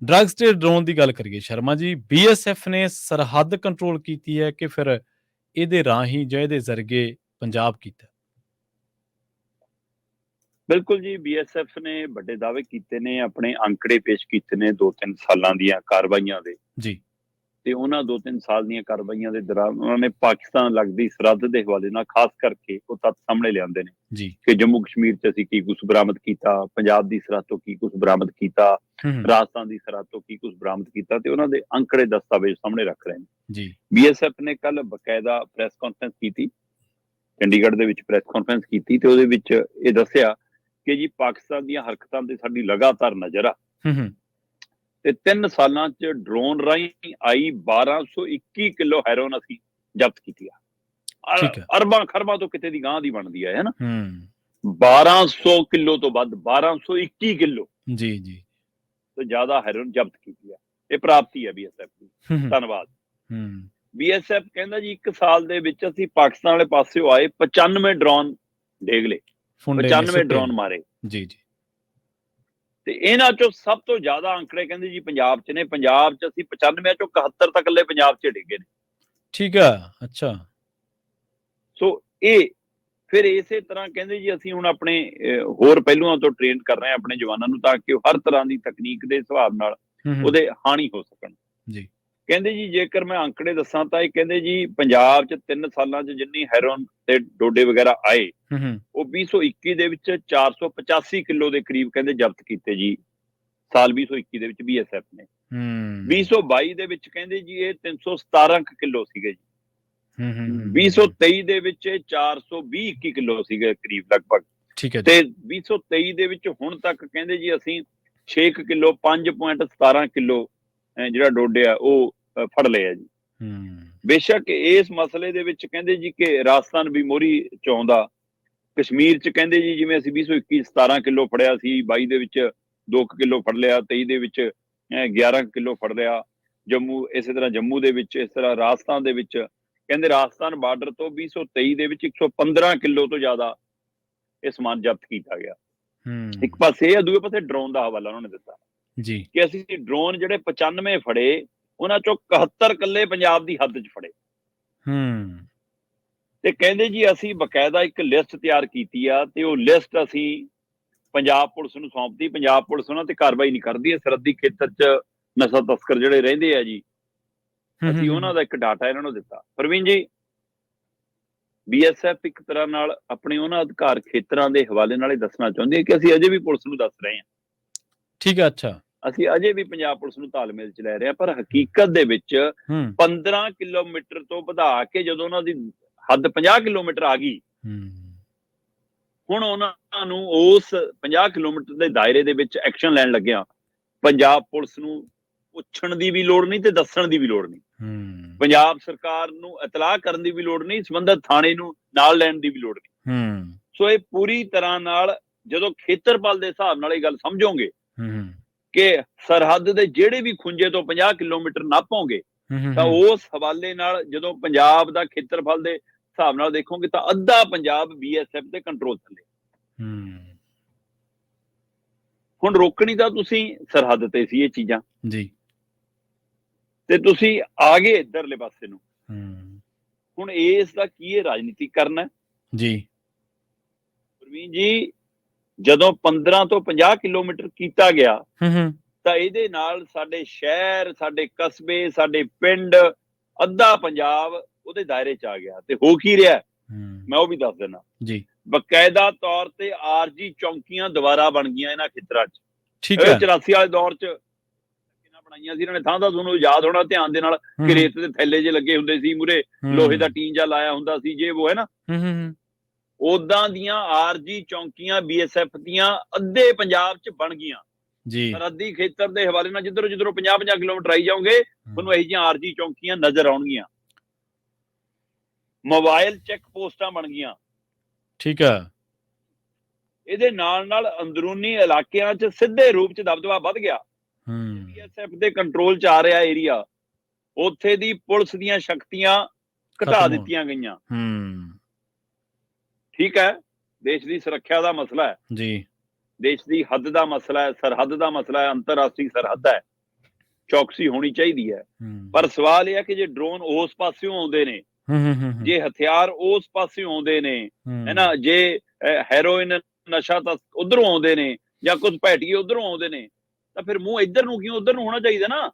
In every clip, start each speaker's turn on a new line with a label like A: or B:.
A: Drugs ਤੇ drone ਦੀ ਗੱਲ ਕਰੀਏ ਸ਼ਰਮਾ ਜੀ, ਬੀਐਸਐਫ ਨੇ ਸਰਹੱਦ ਕੰਟਰੋਲ ਕੀਤੀ ਹੈ ਕਿ ਫਿਰ ਇਹਦੇ ਰਾਹੀਂ ਜਾਂ ਇਹਦੇ ਜ਼ਰੀਏ ਪੰਜਾਬ ਕੀਤਾ?
B: ਬਿਲਕੁਲ ਜੀ, ਬੀਐਸਐਫ ਨੇ ਵੱਡੇ ਦਾਅਵੇ ਕੀਤੇ ਨੇ, ਆਪਣੇ ਅੰਕੜੇ ਪੇਸ਼ ਕੀਤੇ ਨੇ 2-3 ਸਾਲਾਂ ਦੀਆਂ ਕਾਰਵਾਈਆਂ ਦੇ।
A: ਜੀ।
B: ਤੇ ਉਹਨਾਂ 2-3 ਸਾਲ ਦੀਆਂ ਕਾਰਵਾਈਆਂ ਦੇ ਦੌਰਾਨ ਉਹਨਾਂ ਨੇ ਪਾਕਿਸਤਾਨ ਲੱਗਦੀ ਸਰਹੱਦ ਦੇ ਹਵਾਲੇ ਨਾਲ ਖਾਸ ਕਰਕੇ ਉਹ ਤੱਥ ਸਾਹਮਣੇ ਲਿਆਂਦੇ ਨੇ
A: ਜੀ।
B: ਕਿ ਜੰਮੂ ਕਸ਼ਮੀਰ 'ਚ ਅਸੀਂ ਕੀ ਕੁਝ ਬਰਾਮਦ ਕੀਤਾ, ਪੰਜਾਬ ਦੀ ਸਰਹੱਦ ਤੋਂ ਕੀ ਕੁਝ ਬਰਾਮਦ ਕੀਤਾ, ਰਾਜਸਥਾਨ ਦੀ ਸਰਹੱਦ ਤੋਂ ਕੀ ਕੁਝ ਬਰਾਮਦ ਕੀਤਾ, ਤੇ ਉਹਨਾਂ ਦੇ ਅੰਕੜੇ ਦਸਤਾਵੇਜ਼ ਸਾਹਮਣੇ ਰੱਖ ਰਹੇ ਨੇ
A: ਜੀ।
B: ਬੀਐਸਐਫ ਨੇ ਕੱਲ ਬਕਾਇਦਾ ਪ੍ਰੈਸ ਕਾਨਫਰੰਸ ਕੀਤੀ, ਚੰਡੀਗੜ੍ਹ ਦੇ ਵਿੱਚ ਪ੍ਰੈਸ ਕਾਨਫਰੰਸ ਕੀਤੀ, ਤੇ ਉਹਦੇ ਵਿੱਚ ਇਹ ਦੱਸਿਆ ਕਿ ਜੀ ਪਾਕਿਸਤਾਨ ਦੀਆਂ ਹਰਕਤਾਂ ਤੇ ਸਾਡੀ ਲਗਾਤਾਰ ਨਜ਼ਰ ਆ, ਤੇ 3 ਸਾਲਾਂ 'ਚ ਡਰੋਨ ਰਾਹੀਂ ਆਈ 1221 ਕਿਲੋ ਹੈਰੋਇਨ ਅਸੀਂ ਜ਼ਬਤ ਕੀਤੀ ਆ। ਅਰਬਾਂ ਖਰਬਾਂ ਤੋਂ ਕਿਤੇ ਦੀ ਗਾਂ ਦੀ ਬਣਦੀ ਹੈ ਨਾ। 1200 ਕਿਲੋ ਤੋਂ ਵੱਧ, 1221 ਕਿਲੋ
A: ਜੀ ਜੀ
B: ਤੋਂ ਜ਼ਿਆਦਾ ਹੈਰੋਇਨ ਜ਼ਬਤ ਕੀਤੀ ਆ। ਇਹ ਪ੍ਰਾਪਤੀ ਹੈ ਬੀਐਸਐਫ ਦੀ। ਧੰਨਵਾਦ। ਬੀਐਸਐਫ ਕਹਿੰਦਾ ਜੀ 1 ਸਾਲ ਦੇ ਵਿੱਚ ਅਸੀਂ ਪਾਕਿਸਤਾਨ ਵਾਲੇ ਪਾਸਿਓਂ ਆਏ 95 ਡਰੋਨ ਡੇਗ ਲਏ, 95 ਡਰੋਨ ਮਾਰੇ।
A: ਜੀ ਜੀ।
B: ਤੇ ਇਹਨਾਂ ਚੋਂ ਸਭ ਤੋਂ ਜ਼ਿਆਦਾ ਅੰਕੜੇ ਕਹਿੰਦੇ ਜੀ ਪੰਜਾਬ 'ਚ ਨੇ। ਪੰਜਾਬ 'ਚ ਅਸੀਂ 95 ਚੋਂ 71 ਤੱਕ ਇਕੱਲੇ ਪੰਜਾਬ 'ਚ ਡਿੱਗੇ ਨੇ।
A: ਠੀਕ ਆ, ਅੱਛਾ।
B: ਸੋ ਇਹ ਫਿਰ ਇਸੇ ਤਰ੍ਹਾਂ ਕਹਿੰਦੇ ਜੀ ਅਸੀਂ ਹੁਣ ਆਪਣੇ ਹੋਰ ਪਹਿਲੂਆਂ ਤੋਂ ਟ੍ਰੇਨ ਕਰ ਰਹੇ ਹਾਂ ਆਪਣੇ ਜਵਾਨਾਂ ਨੂੰ, ਤਾਂ ਕਿ ਉਹ ਹਰ ਤਰ੍ਹਾਂ ਦੀ ਤਕਨੀਕ ਦੇ ਹਿਸਾਬ ਨਾਲ ਉਹਦੇ ਹਾਣੀ ਹੋ ਸਕਣ।
A: ਜੀ। ਕਹਿੰਦੇ
B: ਜੀ ਜੇਕਰ ਮੈਂ ਅੰਕੜੇ ਦੱਸਾਂ ਤਾਂ ਇਹ ਕਹਿੰਦੇ ਜੀ ਪੰਜਾਬ 'ਚ 3 ਸਾਲਾਂ 'ਚ ਜਿੰਨੀ ਹੈਰੋਇਨ ਤੇ ਡੋਡੇ ਵਗੈਰਾ ਆਏ, ਉਹ 2021 ਦੇ ਵਿੱਚ 485 ਕਿਲੋ ਦੇ ਕਰੀਬ ਕਹਿੰਦੇ ਜ਼ਬਤ ਕੀਤੇ ਜੀ, ਸਾਲ 2021 ਦੇ ਵਿੱਚ ਬੀਐਸਐਫ ਨੇ। 2022 ਦੇ ਵਿੱਚ ਕਹਿੰਦੇ ਜੀ ਇਹ 317 ਕਿਲੋ ਸੀਗੇ ਜੀ। 2023 ਦੇ ਵਿੱਚ 420 ਕਿਲੋ ਸੀਗੇ ਕਰੀਬ ਲਗਭਗ।
A: ਠੀਕ ਹੈ।
B: ਤੇ 2023 ਦੇ ਵਿੱਚ ਹੁਣ ਤੱਕ ਕਹਿੰਦੇ ਜੀ ਅਸੀਂ 6 ਕਿਲੋ 5.17 ਕਿਲੋ ਜਿਹੜਾ ਡੋਡੇ ਆ ਉਹ ਫੜ ਲਿਆ ਜੀ। ਬੇਸ਼ੱਕ ਇਸ ਮਸਲੇ ਦੇ ਵਿੱਚ ਕਹਿੰਦੇ ਜੀ ਕਿ ਰਾਜਸਥਾਨ ਵੀ ਮੋਹਰੀ ਚ ਆਉਂਦਾ। ਕਸ਼ਮੀਰ ਚ ਕਹਿੰਦੇ ਜੀ ਜਿਵੇਂ ਅਸੀਂ 2021 17 ਕਿਲੋ ਫੜਿਆ ਸੀ, 22 ਦੇ ਵਿੱਚ 2 ਕਿਲੋ ਫੜ ਲਿਆ, 23 ਦੇ ਵਿੱਚ 11 ਕਿਲੋ ਫੜ ਲਿਆ। ਜੰਮੂ ਇਸੇ ਤਰ੍ਹਾਂ, ਜੰਮੂ ਦੇ ਵਿੱਚ ਇਸ ਤਰ੍ਹਾਂ, ਰਾਜਸਥਾਨ ਦੇ ਵਿੱਚ ਕਹਿੰਦੇ ਰਾਜਸਥਾਨ ਬਾਰਡਰ ਤੋਂ 2023 ਦੇ ਵਿੱਚ 115 ਕਿਲੋ ਤੋਂ ਜ਼ਿਆਦਾ ਇਹ ਸਮਾਨ ਜ਼ਬਤ ਕੀਤਾ ਗਿਆ। ਇੱਕ ਪਾਸੇ ਆ, ਦੂਏ ਪਾਸੇ ਡਰੋਨ ਦਾ ਹਵਾਲਾ ਉਹਨਾਂ ਨੇ ਦਿੱਤਾ
A: ਜੀ
B: ਕਿ ਅਸੀਂ ਡਰੋਨ ਜਿਹੜੇ 95 ਫੜੇ, ਉਹਨਾਂ ਚੋਂ 71 ਕੱਲੇ ਪੰਜਾਬ ਦੀ ਹੱਦ 'ਚ ਫੜੇ। ਤੇ ਕਹਿੰਦੇ ਜੀ ਅਸੀਂ ਬਕਾਇਦਾ ਇੱਕ ਲਿਸਟ ਤਿਆਰ ਕੀਤੀ ਆ, ਤੇ ਉਹ ਲਿਸਟ ਅਸੀਂ ਪੰਜਾਬ ਪੁਲਿਸ ਨੂੰ ਸੌਂਪਦੀ। ਪੰਜਾਬ ਪੁਲਿਸ ਉਹਨਾਂ ਤੇ ਕਾਰਵਾਈ ਨਹੀਂ ਕਰਦੀ। ਸਰਹੱਦੀ ਖੇਤਰ 'ਚ ਨਸ਼ਾ ਤਸਕਰ ਜਿਹੜੇ ਰਹਿੰਦੇ ਆ ਜੀ, ਅਸੀਂ ਉਹਨਾਂ ਦਾ ਇੱਕ ਡਾਟਾ ਇਹਨਾਂ ਨੂੰ ਦਿੱਤਾ। ਪ੍ਰਵੀਨ ਜੀ, ਬੀਐਸਐਫ ਇੱਕ ਤਰ੍ਹਾਂ ਨਾਲ ਆਪਣੇ ਉਹਨਾਂ ਅਧਿਕਾਰ ਖੇਤਰਾਂ ਦੇ ਹਵਾਲੇ ਨਾਲ ਇਹ ਦੱਸਣਾ ਚਾਹੁੰਦੀ ਹੈ ਕਿ ਅਸੀਂ ਅਜੇ ਵੀ ਪੁਲਿਸ ਨੂੰ ਦੱਸ ਰਹੇ ਹਾਂ।
A: ਠੀਕ ਹੈ, ਅੱਛਾ।
B: ਅਸੀਂ ਅਜੇ ਵੀ ਪੰਜਾਬ ਪੁਲਿਸ ਨੂੰ ਤਾਲਮੇਲ 'ਚ ਲੈ ਰਹੇ ਹਾਂ, ਪਰ ਹਕੀਕਤ ਦੇ ਵਿੱਚ 15 ਕਿਲੋਮੀਟਰ ਤੋਂ ਵਧਾ ਕੇ ਜਦੋਂ ਉਹਨਾਂ ਦੀ ਹੱਦ 50 ਕਿਲੋਮੀਟਰ ਆ ਗਈ, ਹੁਣ ਉਹਨਾਂ ਨੂੰ ਉਸ 50 ਕਿਲੋਮੀਟਰ ਦੇ ਦਾਇਰੇ ਦੇ ਵਿੱਚ ਐਕਸ਼ਨ ਲੈਣ ਲੱਗਿਆ। ਪੰਜਾਬ ਪੁਲਿਸ ਨੂੰ ਪੁੱਛਣ ਦੀ ਵੀ ਲੋੜ ਨਹੀਂ ਤੇ ਦੱਸਣ ਦੀ ਵੀ ਲੋੜ ਨਹੀਂ। ਪੰਜਾਬ ਸਰਕਾਰ ਨੂੰ ਇਤਲਾਹ ਕਰਨ ਦੀ ਵੀ ਲੋੜ ਨਹੀਂ, ਸੰਬੰਧਿਤ ਥਾਣੇ ਨੂੰ ਨਾਲ ਲੈਣ ਦੀ ਵੀ ਲੋੜ ਨਹੀਂ। ਸੋ ਇਹ ਪੂਰੀ ਤਰ੍ਹਾਂ ਨਾਲ ਜਦੋਂ ਖੇਤਰਪਾਲ ਦੇ ਹਿਸਾਬ ਨਾਲ ਇਹ ਗੱਲ ਸਮਝੋਗੇ ਕਿ ਸਰਹੱਦ ਦੇ ਜਿਹੜੇ ਵੀ ਖੁੰਝੇ ਤੋਂ 50 ਕਿਲੋਮੀਟਰ ਨਾਪੋਗੇ, ਤਾਂ ਉਸ ਹਵਾਲੇ ਨਾਲ ਜਦੋਂ ਪੰਜਾਬ ਦਾ ਖੇਤਰਫਲ ਦੇ ਹਿਸਾਬ ਨਾਲ ਦੇਖੋਗੇ ਤਾਂ ਅੱਧਾ ਪੰਜਾਬ ਬੀਐਸਐਫ ਦੇ ਕੰਟਰੋਲ ਥੱਲੇ। ਹੁਣ ਰੋਕਣੀ ਤਾਂ ਤੁਸੀਂ ਸਰਹੱਦ ਤੇ ਸੀ ਇਹ ਚੀਜ਼ਾਂ
A: ਜੀ,
B: ਤੇ ਤੁਸੀਂ ਆ ਗਏ ਇੱਧਰਲੇ ਪਾਸੇ ਨੂੰ। ਹੁਣ ਇਸ ਦਾ ਕੀ ਇਹ ਰਾਜਨੀਤਿਕ ਕਰਨਾ
A: ਜੀ?
B: ਪ੍ਰਵੀਨ ਜੀ, ਜਦੋਂ 15 ਤੋਂ 50 ਕਿਲੋਮੀਟਰ ਕੀਤਾ ਗਿਆ ਤਾਂ ਇਹਦੇ ਨਾਲ ਸਾਡੇ ਸ਼ਹਿਰ, ਸਾਡੇ ਕਸਬੇ, ਸਾਡੇ ਪਿੰਡ, ਅੱਧਾ ਪੰਜਾਬ ਉਹਦੇ ਦਾਇਰੇ 'ਚ ਆ ਗਿਆ। ਤੇ ਹੋ ਕੀ ਰਿਹਾ ਮੈਂ ਉਹ ਵੀ ਦੱਸ ਦਿੰਦਾ
A: ਜੀ।
B: ਬਕਾਇਦਾ ਤੌਰ ਤੇ ਆਰਜੀ ਚੌਂਕੀਆਂ ਦੁਬਾਰਾ ਬਣ ਗਈਆਂ ਇਹਨਾਂ ਖੇਤਰਾਂ 'ਚ।
A: ਠੀਕ ਹੈ।
B: 84 ਵਾਲੇ ਦੌਰ 'ਚ ਬਣਾਈਆਂ ਸੀ ਇਹਨਾਂ ਨੇ, ਥਾਂ ਦਾ ਤੁਹਾਨੂੰ ਯਾਦ ਹੋਣਾ ਧਿਆਨ ਦੇ ਨਾਲ, ਕਿ ਰੇਤ ਦੇ ਥੈਲੇ ਜੇ ਲੱਗੇ ਹੁੰਦੇ ਸੀ, ਮੂਰੇ ਲੋਹੇ ਦਾ ਟੀਨ ਜਾ ਲਾਇਆ ਹੁੰਦਾ ਸੀ, ਜੇ ਉਹ ਹੈ ਨਾ। ਉਦਾਂ ਦੀਆਂ ਆਰਜੀ ਚੌਂਕੀਆਂ ਬੀਐਸਐਫ ਦੀਆਂ ਅੱਧੇ ਪੰਜਾਬ 'ਚ ਬਣ ਗਈਆਂ ਜੀ। ਸਰਹੱਦੀ ਖੇਤਰ ਦੇ ਹਵਾਲੇ ਨਾਲ ਜਿੱਧਰੋਂ 50-50 ਕਿਲੋਮੀਟਰ ਆਈ ਜਾਓਗੇ, ਤੁਹਾਨੂੰ ਇਹੋ ਜਿਹੀਆਂ ਆਰਜੀ ਚੌਂਕੀਆਂ ਨਜ਼ਰ ਆਉਣਗੀਆਂ। ਮੋਬਾਈਲ ਚੈੱਕ ਪੋਸਟਾਂ ਬਣ ਗਈਆਂ।
A: ਠੀਕ ਹੈ।
B: ਇਹਦੇ ਨਾਲ ਨਾਲ ਅੰਦਰੂਨੀ ਇਲਾਕਿਆਂ 'ਚ ਸਿੱਧੇ ਰੂਪ 'ਚ ਦਬਦਬਾ ਵੱਧ ਗਿਆ। ਬੀਐਸਐਫ ਦੇ ਕੰਟਰੋਲ 'ਚ ਆ ਰਿਹਾ ਏਰੀਆ, ਉੱਥੇ ਦੀ ਪੁਲਿਸ ਦੀਆਂ ਸ਼ਕਤੀਆਂ ਘਟਾ ਦਿੱਤੀਆਂ ਗਈਆਂ। ਠੀਕ ਹੈ, ਦੇਸ਼ ਦੀ ਸੁਰੱਖਿਆ ਦਾ ਮਸਲਾ ਹੈ ਜੀ, ਦੇਸ਼ ਦੀ ਹੱਦ ਦਾ ਮਸਲਾ ਹੈ, ਸਰਹੱਦ ਦਾ ਮਸਲਾ ਹੈ, ਅੰਤਰਰਾਸ਼ਟਰੀ ਸਰਹੱਦ ਹੈ। ਚੌਕਸੀ ਹੋਣੀ ਚਾਹੀਦੀ ਹੈ। ਪਰ ਸਵਾਲ ਇਹ ਹੈ ਕਿ ਜੇ ਡਰੋਨ ਉਸ ਪਾਸਿਓਂ ਆਉਂਦੇ ਨੇ, ਜੇ ਹਥਿਆਰ ਉਸ ਪਾਸਿਓਂ ਆਉਂਦੇ ਨੇ, ਹੈ ਨਾ, ਜੇ ਹੈਰੋਇਨ ਨਸ਼ਾ ਤਾਂ ਉਧਰੋਂ ਆਉਂਦੇ ਨੇ ਜਾਂ ਕੁਝ ਭੈਟੀਏ ਉਧਰੋਂ ਆਉਂਦੇ ਨੇ, ਤਾਂ ਫਿਰ ਮੂੰਹ ਇੱਧਰ ਨੂੰ ਕਿਉਂ, ਉਧਰ ਨੂੰ ਹੋਣਾ ਚਾਹੀਦਾ ਨਾ।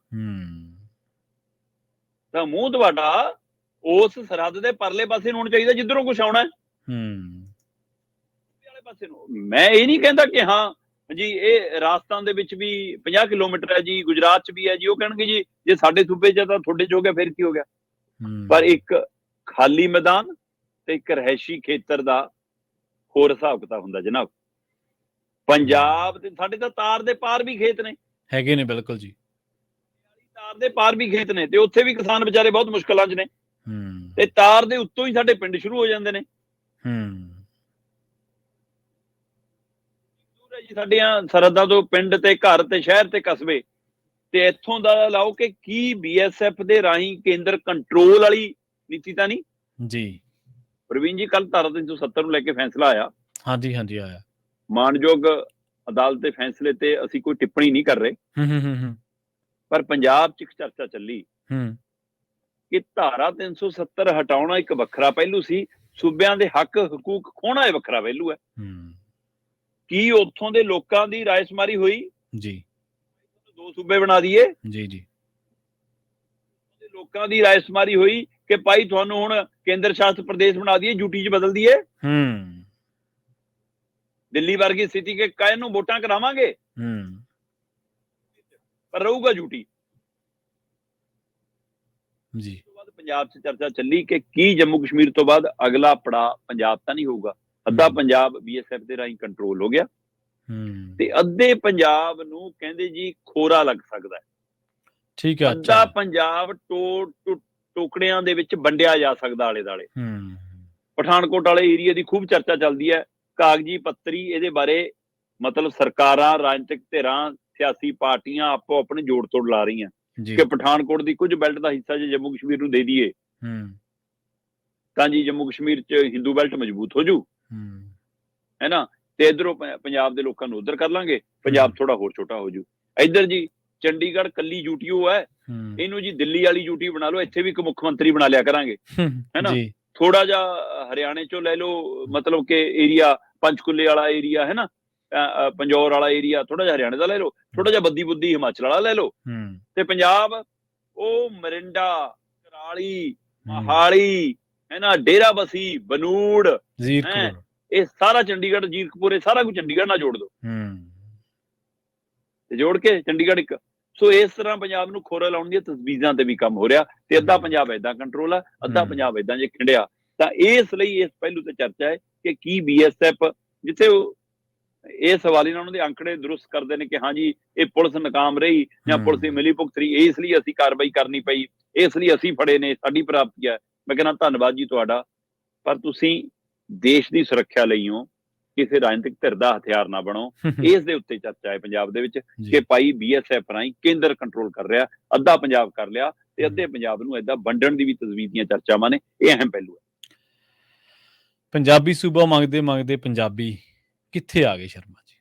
B: ਤਾਂ ਮੂੰਹ ਤੁਹਾਡਾ ਉਸ ਸਰਹੱਦ ਦੇ ਪਰਲੇ ਪਾਸੇ ਨੂੰ ਹੋਣਾ ਚਾਹੀਦਾ ਜਿੱਧਰੋਂ ਕੁਝ ਆਉਣਾ ਵਾਲੇ ਪਾਸੇ ਨੂੰ। ਮੈਂ ਇਹ ਨਹੀਂ ਕਹਿੰਦਾ ਕਿ ਹਾਂ ਜੀ ਇਹ ਰਾਜਸਥਾਨ ਦੇ ਵਿੱਚ ਵੀ 50 ਕਿਲੋਮੀਟਰ ਹੈ ਜੀ, ਗੁਜਰਾਤ 'ਚ ਵੀ ਹੈ ਜੀ, ਉਹ ਕਹਿਣਗੇ ਜੀ ਜੇ ਸਾਡੇ ਸੂਬੇ 'ਚ ਤਾਂ ਤੁਹਾਡੇ 'ਚ ਹੋ ਗਿਆ ਫਿਰ ਕੀ ਹੋ ਗਿਆ। ਪਰ ਇੱਕ ਖਾਲੀ ਮੈਦਾਨ ਤੇ ਇੱਕ ਰਹਿਸ਼ੀ ਖੇਤਰ ਦਾ ਹੋਰ ਹਿਸਾਬ ਕਿਤਾਬ ਹੁੰਦਾ ਜਨਾਬ। ਪੰਜਾਬ ਤੇ ਸਾਡੇ ਤਾਂ ਤਾਰ ਦੇ ਪਾਰ ਵੀ ਖੇਤ ਨੇ,
A: ਹੈਗੇ ਨੇ, ਬਿਲਕੁਲ ਜੀ,
B: ਤਾਰ ਦੇ ਪਾਰ ਵੀ ਖੇਤ ਨੇ, ਤੇ ਉੱਥੇ ਵੀ ਕਿਸਾਨ ਵਿਚਾਰੇ ਬਹੁਤ ਮੁਸ਼ਕਲਾਂ 'ਚ ਨੇ, ਤੇ ਤਾਰ ਦੇ ਉੱਤੋਂ ਹੀ ਸਾਡੇ ਪਿੰਡ ਸ਼ੁਰੂ ਹੋ ਜਾਂਦੇ ਨੇ। ਜੀ ਸਾਡੀਆਂ ਸਰਹੱਦਾਂ ਤੋਂ ਪਿੰਡ ਤੇ ਘਰ ਤੇ ਸ਼ਹਿਰ ਤੇ ਕਸਬੇ, ਤੇ ਇੱਥੋਂ ਦਾ ਲਾਓ ਕਿ ਕੀ BSF ਦੇ ਰਾਹੀਂ ਕੇਂਦਰ ਕੰਟਰੋਲ ਵਾਲੀ ਨੀਤੀ ਤਾਂ ਨਹੀਂ
A: ਜੀ।
B: ਪ੍ਰਵੀਨ ਜੀ, ਕੱਲ ਧਾਰਾ 370 ਨੂੰ ਲੈ ਕੇ ਫੈਸਲਾ ਆਇਆ।
A: ਹਾਂਜੀ ਹਾਂਜੀ ਆਇਆ।
B: ਮਾਨਯੋਗ ਅਦਾਲਤ ਦੇ ਫੈਸਲੇ ਤੇ ਅਸੀਂ ਕੋਈ ਟਿੱਪਣੀ ਨਹੀਂ ਕਰ ਰਹੇ, ਪਰ ਪੰਜਾਬ 'ਚ ਇੱਕ ਚਰਚਾ ਚੱਲੀ ਕਿ ਧਾਰਾ 370 ਹਟਾਉਣਾ ਇੱਕ ਵੱਖਰਾ ਪਹਿਲੂ ਸੀ, ਸੂਬਿਆਂ ਦੇ ਹੱਕ ਹਕੂਕ ਖੋਹਣਾ ਇਹ ਵੱਖਰਾ ਪਹਿਲੂ ਹੈ। ਕੀ ਉੱਥੋਂ ਦੇ ਲੋਕਾਂ ਦੀ ਰਾਇਸ਼ੁਮਾਰੀ ਹੋਈ ਜੀ? 2 ਸੂਬੇ ਬਣਾ ਦਈਏ ਜੀ ਜੀ। ਲੋਕਾਂ ਦੀ ਰਾਇਸ਼ੁਮਾਰੀ ਹੋਈ ਕਿ ਭਾਈ ਤੁਹਾਨੂੰ ਹੁਣ ਕੇਂਦਰ ਸ਼ਾਸਿਤ ਪ੍ਰਦੇਸ਼ ਬਣਾ ਦਈਏ, ਯੂਟੀ 'ਚ ਬਦਲ ਦਈਏ, ਦਿੱਲੀ ਵਰਗੀ ਸਥਿਤੀ ਕੇ ਕਾਇਨ ਨੂੰ ਵੋਟਾਂ ਕਰਾਵਾਂਗੇ, ਪਰ ਰਹੂਗਾ ਯੂਟੀ ਜੀ। ਉਸ ਤੋਂ ਬਾਅਦ ਪੰਜਾਬ 'ਚ ਚਰਚਾ ਚੱਲੀ ਕਿ ਕੀ ਜੰਮੂ ਕਸ਼ਮੀਰ ਤੋਂ ਬਾਅਦ ਅਗਲਾ ਪੜਾਅ ਪੰਜਾਬ ਤਾਂ ਨਹੀਂ ਹੋਊਗਾ। ਅੱਧਾ ਪੰਜਾਬ BSF ਦੇ ਰਾਹੀਂ ਕੰਟਰੋਲ ਹੋ ਗਿਆ, ਤੇ ਅੱਧੇ ਪੰਜਾਬ ਨੂੰ ਕਹਿੰਦੇ ਜੀ ਖੋਰਾ ਲੱਗ ਸਕਦਾ ਹੈ। ਠੀਕ ਹੈ, ਅੱਧਾ ਪੰਜਾਬ ਟੋਕੜਿਆਂ ਦੇ ਵਿੱਚ ਵੰਡਿਆ ਜਾ ਸਕਦਾ ਆਲੇ ਦੁਆਲੇ। ਪਠਾਨਕੋਟ ਵਾਲੇ ਏਰੀਆ ਦੀ ਖੂਬ ਚਰਚਾ ਚੱਲਦੀ ਹੈ, ਕਾਗਜ਼ੀ ਪੱਤਰੀ ਇਹਦੇ ਬਾਰੇ, ਮਤਲਬ ਸਰਕਾਰਾਂ, ਰਾਜਨੀਤਿਕ ਧਿਰਾਂ, ਸਿਆਸੀ ਪਾਰਟੀਆਂ ਆਪੋ ਆਪਣੇ ਜੋੜ ਤੋੜ ਲਾ ਰਹੀਆਂ ਕਿ ਪਠਾਨਕੋਟ ਦੀ ਕੁਝ ਬੈਲਟ ਦਾ ਹਿੱਸਾ ਜੇ ਜੰਮੂ ਕਸ਼ਮੀਰ ਨੂੰ ਦੇ ਦਈਏ ਤਾਂ ਜੀ ਜੰਮੂ ਕਸ਼ਮੀਰ 'ਚ ਹਿੰਦੂ ਬੈਲਟ ਮਜ਼ਬੂਤ ਹੋ ਜੂ, ਹੈ ਨਾ, ਤੇ ਇਧਰੋਂ ਪੰਜਾਬ ਦੇ ਲੋਕਾਂ ਨੂੰ ਉਧਰ ਕਰ ਲਾਂਗੇ, ਪੰਜਾਬ ਥੋੜਾ ਹੋਰ ਛੋਟਾ ਹੋ ਜੂ। ਇੱਧਰ ਜੀ ਚੰਡੀਗੜ੍ਹ ਕੱਲੀ ਯੂਟੀਓ ਹੈ, ਇਹਨੂੰ ਜੀ ਦਿੱਲੀ ਵਾਲੀ ਯੂਟੀ ਬਣਾ ਲਓ, ਇੱਥੇ ਵੀ ਇੱਕ ਮੁੱਖ ਮੰਤਰੀ ਬਣਾ ਲਿਆ ਕਰਾਂਗੇ, ਹੈ ਨਾ। ਥੋੜਾ ਜਿਹਾ ਹਰਿਆਣੇ 'ਚੋਂ ਲੈ ਲਓ, ਮਤਲਬ ਕਿ ਏਰੀਆ ਪੰਚਕੁਲੇ ਵਾਲਾ ਏਰੀਆ, ਹੈ ਨਾ, ਪੰਜੌਰ ਵਾਲਾ ਏਰੀਆ, ਥੋੜਾ ਜਿਹਾ ਹਰਿਆਣੇ ਦਾ ਲੈ ਲਓ, ਥੋੜਾ ਜਿਹਾ ਬੱਦੀ ਬੁੱਦੀ ਹਿਮਾਚਲ ਵਾਲਾ ਲੈ ਲਓ, ਤੇ ਪੰਜਾਬ ਉਹ ਮਰਿੰਡਾ, ਕਰਾਲੀ, ਮੋਹਾਲੀ, ਹੈ ਨਾ, ਡੇਰਾਬੱਸੀ, ਬਨੂੜ, ਇਹ ਸਾਰਾ ਚੰਡੀਗੜ੍ਹ, ਜੀਰਕਪੁਰ, ਇਹ ਸਾਰਾ ਕੁਝ ਚੰਡੀਗੜ੍ਹ ਨਾਲ ਜੋੜ ਦੋ, ਤੇ ਜੋੜ ਕੇ ਚੰਡੀਗੜ੍ਹ ਇੱਕ। ਸੋ ਇਸ ਤਰ੍ਹਾਂ ਪੰਜਾਬ ਨੂੰ ਖੋਰਾ ਲਾਉਣ ਦੀਆਂ ਤਜਵੀਜ਼ਾਂ ਤੇ ਵੀ ਕੰਮ ਹੋ ਰਿਹਾ, ਤੇ ਅੱਧਾ ਪੰਜਾਬ ਏਦਾਂ ਕੰਟਰੋਲ ਆ, ਅੱਧਾ ਪੰਜਾਬ ਏਦਾਂ ਜੇ ਖਿੰਡਿਆ। ਤਾਂ ਇਸ ਲਈ ਇਸ ਪਹਿਲੂ ਤੇ ਚਰਚਾ ਹੈ ਕਿ ਕੀ BSF, ਜਿੱਥੇ ਇਹ ਸਵਾਲ ਇਹਨਾਂ ਦੇ ਅੰਕੜੇ ਦਰੁਸਤ ਕਰਦੇ ਨੇ ਕਿ ਹਾਂਜੀ ਇਹ ਪੁਲਿਸ ਨਾਕਾਮ ਰਹੀ ਜਾਂ ਪੁਲਿਸ ਦੀ ਮਿਲੀ ਭੁਗਤ ਰਹੀ, ਇਸ ਲਈ ਅਸੀਂ ਕਾਰਵਾਈ ਕਰਨੀ ਪਈ, ਇਸ ਲਈ ਅਸੀਂ ਫੜੇ ਨੇ, ਸਾਡੀ ਪ੍ਰਾਪਤੀ ਹੈ। ਮੈਂ ਕਹਿੰਦਾ ਧੰਨਵਾਦ ਜੀ ਤੁਹਾਡਾ, ਪਰ ਤੁਸੀਂ ਦੇਸ਼ ਦੀ ਸੁਰੱਖਿਆ ਲਈ ਹੋ, ਕਿਸੇ ਰਾਜਨੀਤਿਕ ਧਿਰ ਦਾ ਹਥਿਆਰ ਨਾ ਬਣੋ। ਇਸ ਦੇ ਉੱਤੇ ਚਰਚਾ ਹੈ ਪੰਜਾਬ ਦੇ ਵਿੱਚ ਕਿ ਭਾਈ BSF ਰਾਹੀਂ ਕੇਂਦਰ ਕੰਟਰੋਲ ਕਰ ਰਿਹਾ, ਅੱਧਾ ਪੰਜਾਬ ਕਰ ਲਿਆ, ਤੇ ਅੱਧੇ ਪੰਜਾਬ ਨੂੰ ਏਦਾਂ ਵੰਡਣ ਦੀ ਵੀ ਤਜਵੀਜ਼ ਦੀਆਂ ਚਰਚਾਵਾਂ ਨੇ। ਇਹ ਅਹਿਮ ਪਹਿਲੂ ਹੈ। ਪੰਜਾਬੀ ਸੂਬਾ ਮੰਗਦੇ ਮੰਗਦੇ ਪੰਜਾਬੀ ਕਿੱਥੇ ਆ ਗਏ ਸ਼ਰਮਾ ਜੀ?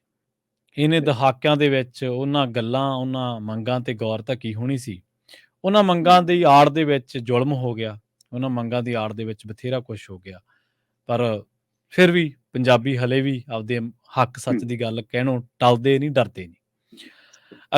B: ਇਹਨੇ ਦਹਾਕਿਆਂ ਦੇ ਵਿੱਚ ਉਹਨਾਂ ਗੱਲਾਂ, ਉਹਨਾਂ ਮੰਗਾਂ ਤੇ ਗੌਰ ਤਾਂ ਕੀ ਹੋਣੀ ਸੀ। ਉਹਨਾਂ ਮੰਗਾਂ ਦੀ ਆੜ ਦੇ ਵਿੱਚ ਜ਼ੁਲਮ ਹੋ ਗਿਆ, ਉਹਨਾਂ ਮੰਗਾਂ ਦੀ ਆੜ ਦੇ ਵਿੱਚ ਬਥੇਰਾ ਕੁਛ ਹੋ ਗਿਆ, ਪਰ ਫਿਰ ਵੀ ਪੰਜਾਬੀ ਹਲੇ ਵੀ ਆਪਦੇ ਹੱਕ ਸੱਚ ਦੀ ਗੱਲ ਕਹਿਣੋਂ ਟਲਦੇ ਨਹੀਂ, ਡਰਦੇ ਨਹੀਂ।